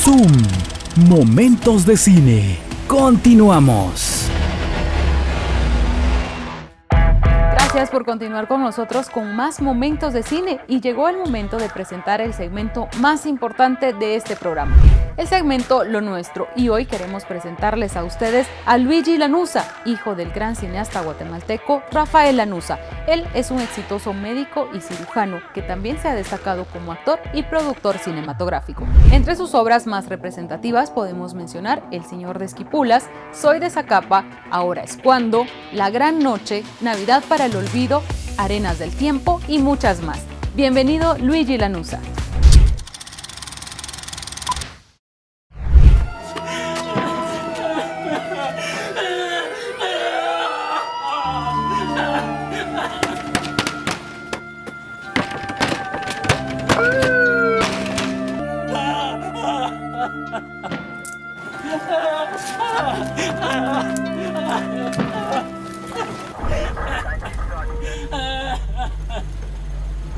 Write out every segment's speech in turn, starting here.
Zoom, momentos de cine. Continuamos. Gracias por continuar con nosotros con más momentos de cine y llegó el momento de presentar el segmento más importante de este programa, el segmento Lo Nuestro, y hoy queremos presentarles a ustedes a Luigi Lanuza, hijo del gran cineasta guatemalteco Rafael Lanuza. Él es un exitoso médico y cirujano que también se ha destacado como actor y productor cinematográfico. Entre sus obras más representativas podemos mencionar El Señor de Esquipulas, Soy de Zacapa, Ahora es cuando, La Gran Noche, Navidad para el Olvido, Arenas del Tiempo y muchas más. Bienvenido, Luigi Lanuza.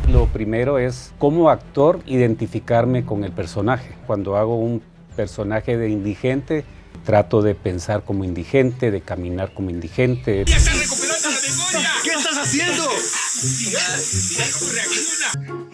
Lo primero es, como actor, identificarme con el personaje. Cuando hago un personaje de indigente, trato de pensar como indigente, de caminar como indigente. ¡Ya estás recuperando la memoria! ¿Qué estás haciendo? Mira cómo reacciona.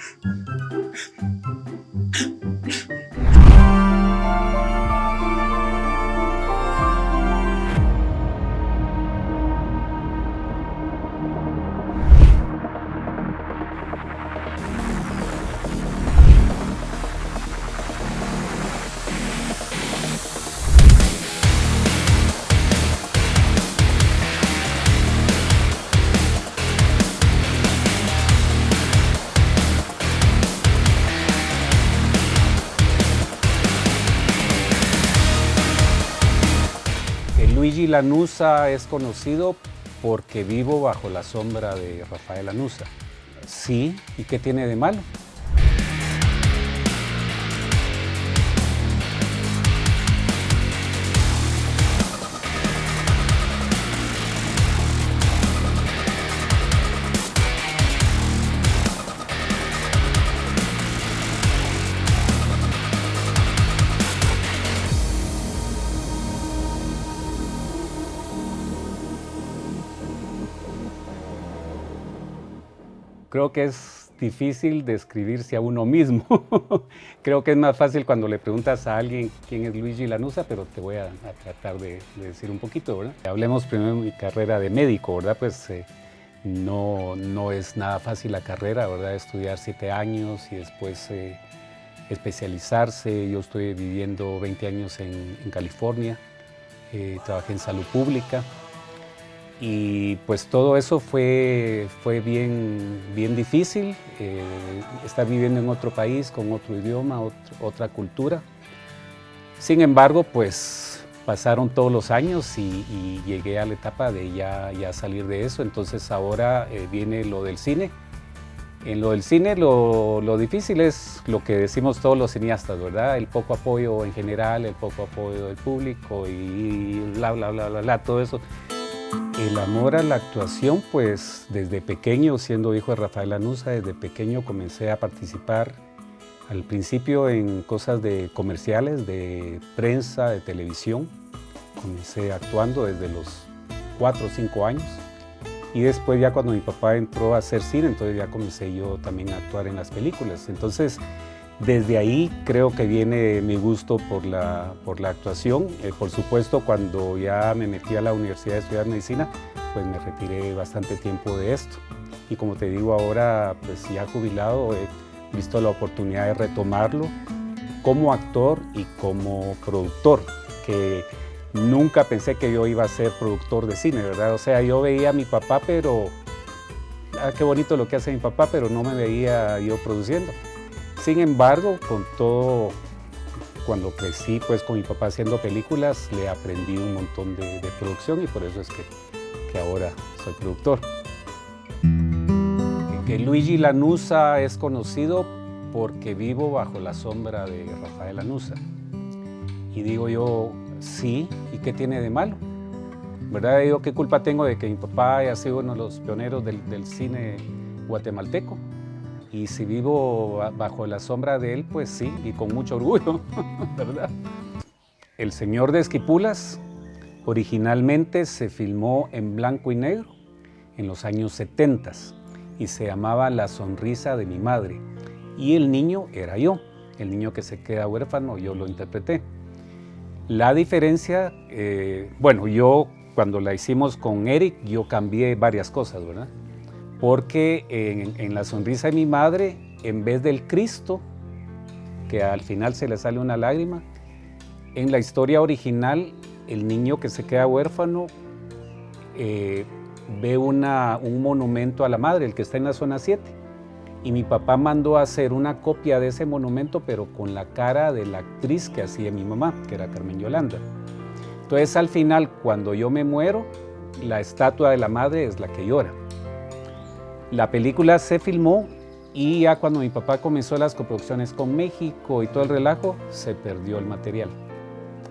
Luigi Lanuza es conocido porque vivo bajo la sombra de Rafael Lanuza. Sí, ¿y qué tiene de malo? Creo que es difícil describirse a uno mismo. Creo que es más fácil cuando le preguntas a alguien quién es Luigi Lanuza, pero te voy a tratar de decir un poquito, ¿verdad? Hablemos primero de mi carrera de médico, ¿verdad? Pues no es nada fácil la carrera, ¿verdad? Estudiar 7 años y después especializarse. Yo estoy viviendo 20 años en California, trabajé en salud pública. Y pues todo eso fue bien difícil, estar viviendo en otro país, con otro idioma, otra cultura. Sin embargo, pues pasaron todos los años y llegué a la etapa de ya salir de eso. Entonces ahora viene lo del cine. En lo del cine lo difícil es lo que decimos todos los cineastas, ¿verdad? El poco apoyo en general, el poco apoyo del público y bla, bla, bla, bla, bla, todo eso. El amor a la actuación, pues desde pequeño, siendo hijo de Rafael Lanuza, desde pequeño comencé a participar al principio en cosas de comerciales, de prensa, de televisión. Comencé actuando desde los 4 o 5 años y después ya cuando mi papá entró a hacer cine, entonces ya comencé yo también a actuar en las películas. Entonces, desde ahí creo que viene mi gusto por la actuación. Por supuesto, cuando ya me metí a la universidad a estudiar medicina, pues me retiré bastante tiempo de esto. Y como te digo ahora, pues ya jubilado, he visto la oportunidad de retomarlo como actor y como productor, que nunca pensé que yo iba a ser productor de cine, ¿verdad? O sea, yo veía a mi papá, pero qué bonito lo que hace mi papá, pero no me veía yo produciendo. Sin embargo, con todo, cuando crecí pues con mi papá haciendo películas, le aprendí un montón de producción y por eso es que ahora soy productor. Que Luigi Lanuza es conocido porque vivo bajo la sombra de Rafael Lanuza. Y digo yo, sí, ¿y qué tiene de malo? ¿Verdad? Digo, ¿qué culpa tengo de que mi papá haya sido uno de los pioneros del cine guatemalteco? Y si vivo bajo la sombra de él, pues sí, y con mucho orgullo, ¿verdad? El Señor de Esquipulas originalmente se filmó en blanco y negro en los años 70 y se llamaba La sonrisa de mi madre. Y el niño era yo, el niño que se queda huérfano, yo lo interpreté. La diferencia, bueno, yo cuando la hicimos con Eric, yo cambié varias cosas, ¿verdad? Porque en La sonrisa de mi madre, en vez del Cristo, que al final se le sale una lágrima, en la historia original, el niño que se queda huérfano ve un monumento a la madre, el que está en la zona 7. Y mi papá mandó a hacer una copia de ese monumento, pero con la cara de la actriz que hacía mi mamá, que era Carmen Yolanda. Entonces, al final, cuando yo me muero, la estatua de la madre es la que llora. La película se filmó y ya cuando mi papá comenzó las coproducciones con México y todo el relajo, se perdió el material.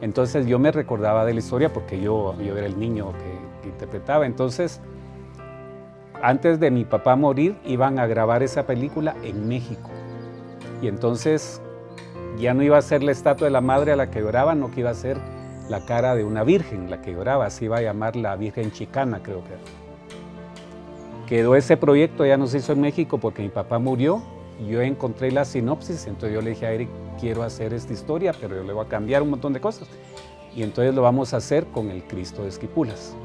Entonces yo me recordaba de la historia porque yo era el niño que interpretaba. Entonces, antes de mi papá morir, iban a grabar esa película en México. Y entonces ya no iba a ser la estatua de la madre a la que lloraba, no que iba a ser la cara de una virgen la que lloraba, se iba a llamar la Virgen Chicana, creo que era. Quedó ese proyecto, ya no se hizo en México porque mi papá murió. Yo encontré la sinopsis, entonces yo le dije a Eric, quiero hacer esta historia, pero yo le voy a cambiar un montón de cosas. Y entonces lo vamos a hacer con el Cristo de Esquipulas.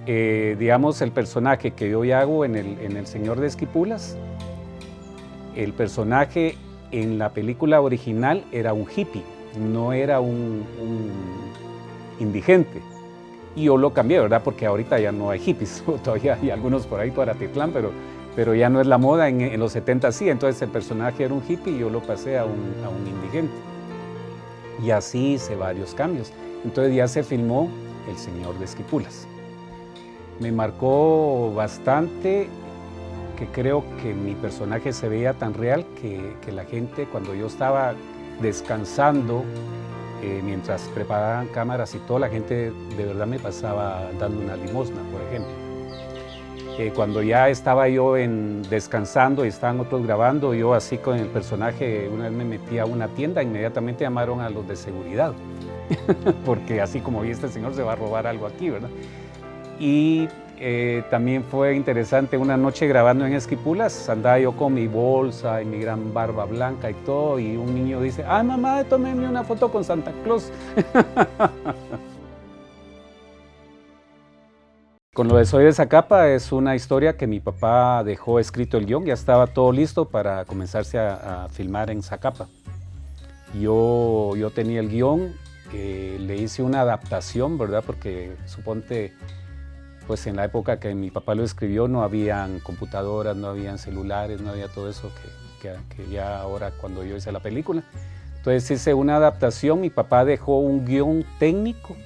Digamos, el personaje que yo ya hago en el Señor de Esquipulas, el personaje en la película original era un hippie, no era un indigente. Y yo lo cambié, ¿verdad? Porque ahorita ya no hay hippies, todavía hay algunos por ahí, por Atitlán, pero ya no es la moda, en los 70 sí, entonces el personaje era un hippie y yo lo pasé a un indigente. Y así hice varios cambios. Entonces ya se filmó El Señor de Esquipulas. Me marcó bastante que creo que mi personaje se veía tan real que la gente, cuando yo estaba descansando, mientras preparaban cámaras y todo, la gente de verdad me pasaba dando una limosna, por ejemplo. Cuando ya estaba yo descansando y estaban otros grabando, yo así con el personaje, una vez me metí a una tienda, inmediatamente llamaron a los de seguridad, porque así como vi este señor se va a robar algo aquí, ¿verdad? Y también fue interesante, una noche grabando en Esquipulas, andaba yo con mi bolsa y mi gran barba blanca y todo, y un niño dice, ¡ay mamá, tómeme una foto con Santa Claus! Con lo de Soy de Zacapa es una historia que mi papá dejó escrito el guión, ya estaba todo listo para comenzarse a filmar en Zacapa. Yo tenía el guión, le hice una adaptación, ¿verdad? Porque suponte, pues en la época que mi papá lo escribió no habían computadoras, no habían celulares, no había todo eso que ya ahora cuando yo hice la película. Entonces hice una adaptación, mi papá dejó un guión técnico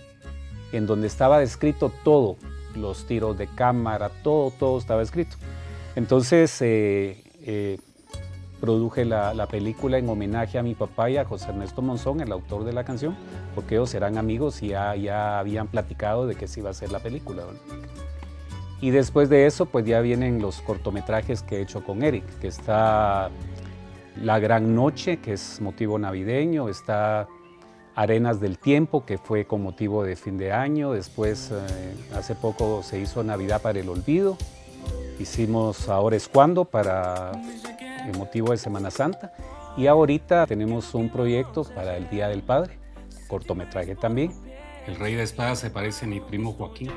en donde estaba descrito todo, los tiros de cámara, todo estaba escrito. Entonces produje la película en homenaje a mi papá y a José Ernesto Monzón, el autor de la canción, porque ellos eran amigos y ya habían platicado de que se iba a hacer la película, ¿verdad? Y después de eso, pues ya vienen los cortometrajes que he hecho con Eric, que está La Gran Noche, que es motivo navideño, está Arenas del Tiempo, que fue con motivo de fin de año, después hace poco se hizo Navidad para el Olvido, hicimos Ahora es Cuando para el motivo de Semana Santa, y ahorita tenemos un proyecto para el Día del Padre, cortometraje también. El Rey de Espadas se parece a mi primo Joaquín.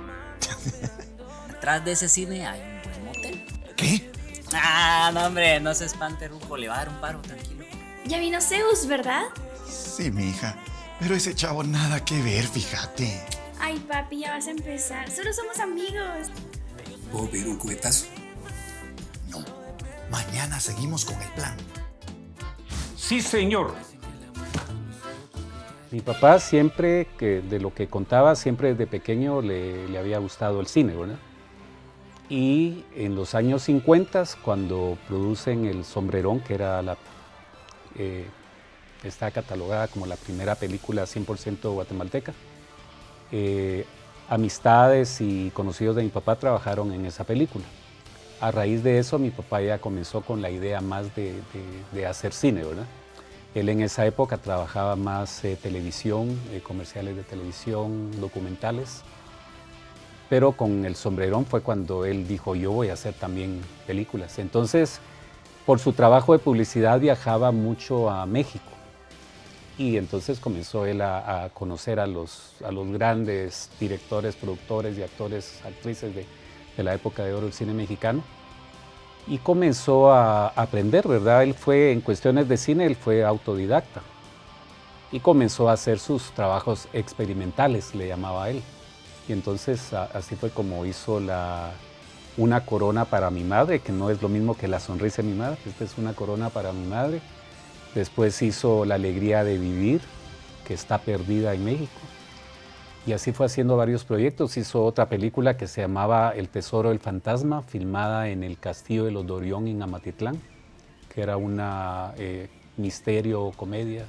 Detrás de ese cine hay un buen motel. ¿Qué? Ah, no hombre, no se espante, Ruco, le va a dar un paro, tranquilo. Ya vino Zeus, ¿verdad? Sí, mija. Pero ese chavo nada que ver, fíjate. Ay, papi, ya vas a empezar. Solo somos amigos. ¿Puedo pedir un cubetazo? No. Mañana seguimos con el plan. Sí, señor. Mi papá siempre, de lo que contaba, siempre desde pequeño le había gustado el cine, ¿verdad? Y en los años 50, cuando producen El Sombrerón, que era está catalogada como la primera película 100% guatemalteca, amistades y conocidos de mi papá trabajaron en esa película. A raíz de eso, mi papá ya comenzó con la idea más de hacer cine, ¿verdad? Él en esa época trabajaba más televisión, comerciales de televisión, documentales, pero con El Sombrerón fue cuando él dijo, yo voy a hacer también películas. Entonces, por su trabajo de publicidad viajaba mucho a México y entonces comenzó él a conocer a los grandes directores, productores y actores, actrices de la época de oro del cine mexicano. Y comenzó a aprender, ¿verdad? Él fue, en cuestiones de cine, él fue autodidacta. Y comenzó a hacer sus trabajos experimentales, le llamaba él. Y entonces así fue como hizo Una corona para mi madre, que no es lo mismo que La sonrisa de mi madre. Esta es Una corona para mi madre. Después hizo La alegría de vivir, que está perdida en México. Y así fue haciendo varios proyectos. Hizo otra película que se llamaba El tesoro del fantasma, filmada en el Castillo de los Dorión en Amatitlán, que era una misterio, comedia.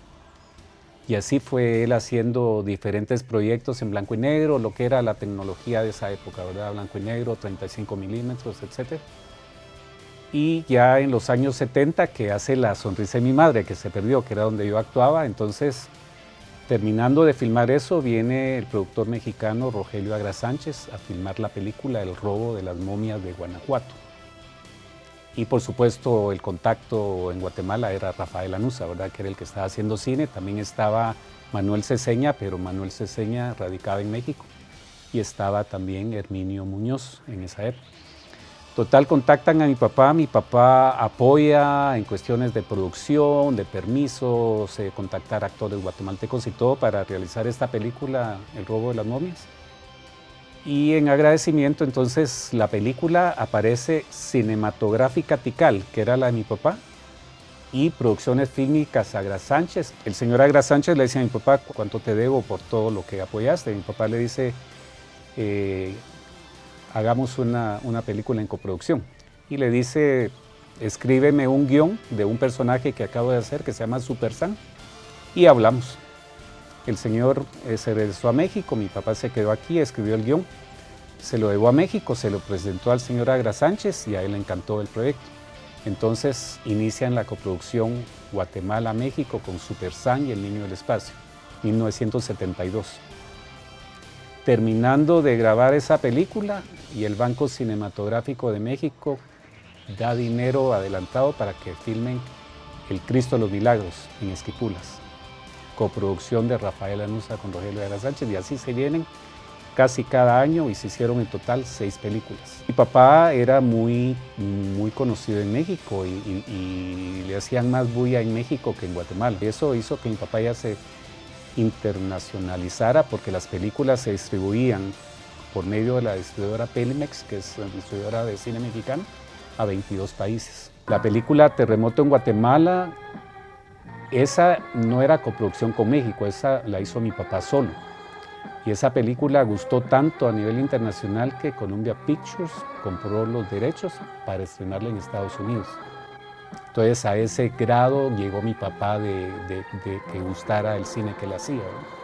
Y así fue él haciendo diferentes proyectos en blanco y negro, lo que era la tecnología de esa época, ¿verdad? Blanco y negro, 35 milímetros, etc. Y ya en los años 70 que hace La sonrisa de mi madre, que se perdió, que era donde yo actuaba, entonces terminando de filmar eso, viene el productor mexicano Rogelio Agra Sánchez a filmar la película El robo de las momias de Guanajuato. Y por supuesto el contacto en Guatemala era Rafael Lanuza, ¿verdad? Que era el que estaba haciendo cine. También estaba Manuel Ceseña, pero Manuel Ceseña radicaba en México. Y estaba también Herminio Muñoz en esa época. Total, contactan a mi papá apoya en cuestiones de producción, de permisos, contactar actores guatemaltecos y todo para realizar esta película, El robo de las momias. Y en agradecimiento, entonces, la película aparece Cinematográfica Tikal, que era la de mi papá, y Producciones Fílmicas Agra Sánchez. El señor Agra Sánchez le dice a mi papá, ¿cuánto te debo por todo lo que apoyaste? Mi papá le dice, hagamos una película en coproducción. Y le dice, escríbeme un guión de un personaje que acabo de hacer, que se llama Super Sam, y hablamos. El señor se regresó a México, mi papá se quedó aquí, escribió el guión, se lo llevó a México, se lo presentó al señor Agra Sánchez y a él le encantó el proyecto. Entonces inician la coproducción Guatemala-México con Super Sam y El niño del espacio, 1972. Terminando de grabar esa película y el Banco Cinematográfico de México da dinero adelantado para que filmen El Cristo de los Milagros en Esquipulas, coproducción de Rafael Lanuza con Rogelio Agra Sánchez, y así se vienen casi cada año y se hicieron en total 6 películas. Mi papá era muy conocido en México y le hacían más bulla en México que en Guatemala. Eso hizo que mi papá ya se internacionalizara porque las películas se distribuían por medio de la distribuidora Pelimex, que es la distribuidora de cine mexicano, a 22 países. La película Terremoto en Guatemala, esa no era coproducción con México, esa la hizo mi papá solo. Y esa película gustó tanto a nivel internacional que Columbia Pictures compró los derechos para estrenarla en Estados Unidos. Entonces a ese grado llegó mi papá de que gustara el cine que él hacía, ¿no?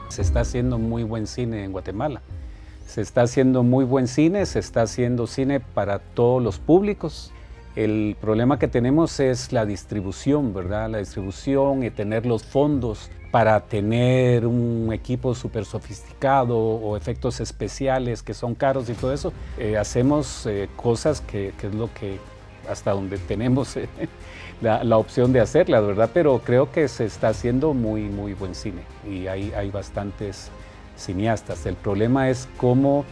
Se está haciendo muy buen cine en Guatemala. Se está haciendo muy buen cine, se está haciendo cine para todos los públicos. El problema que tenemos es la distribución, ¿verdad? La distribución y tener los fondos para tener un equipo súper sofisticado o efectos especiales que son caros y todo eso. Hacemos cosas que es lo que hasta donde tenemos la opción de hacerlas, ¿verdad? Pero creo que se está haciendo muy buen cine y hay bastantes cineastas. El problema es cómo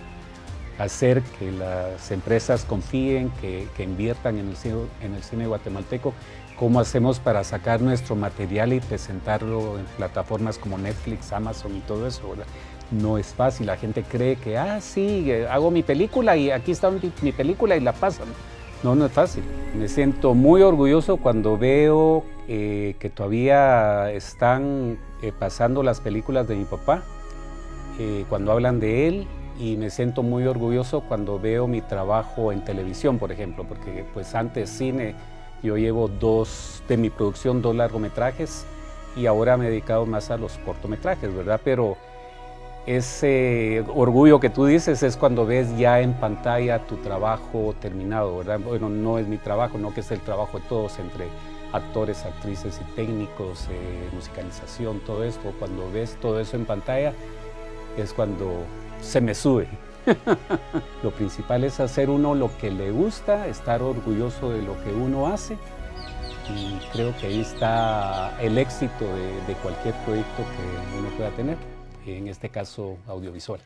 hacer que las empresas confíen, que inviertan en el cine guatemalteco, cómo hacemos para sacar nuestro material y presentarlo en plataformas como Netflix, Amazon y todo eso, ¿verdad? No es fácil, la gente cree que, sí, hago mi película y aquí está mi película y la pasan. No es fácil. Me siento muy orgulloso cuando veo que todavía están pasando las películas de mi papá, cuando hablan de él, y me siento muy orgulloso cuando veo mi trabajo en televisión, por ejemplo, porque pues antes cine, yo llevo de mi producción 2 largometrajes y ahora me he dedicado más a los cortometrajes, ¿verdad? Pero ese orgullo que tú dices es cuando ves ya en pantalla tu trabajo terminado, ¿verdad? Bueno, no es mi trabajo, no, que es el trabajo de todos, entre actores, actrices y técnicos, musicalización, todo esto. Cuando ves todo eso en pantalla es cuando se me sube. Lo principal es hacer uno lo que le gusta, estar orgulloso de lo que uno hace, y creo que ahí está el éxito de cualquier proyecto que uno pueda tener, en este caso audiovisual.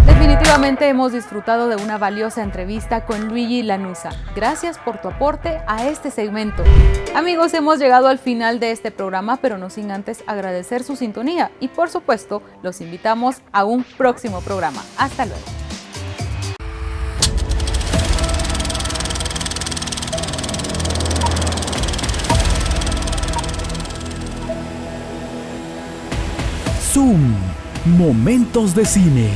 Definitivamente hemos disfrutado de una valiosa entrevista con Luigi Lanuza. Gracias por tu aporte a este segmento. Amigos, hemos llegado al final de este programa, pero no sin antes agradecer su sintonía y, por supuesto, los invitamos a un próximo programa. Hasta luego. Zoom, momentos de cine.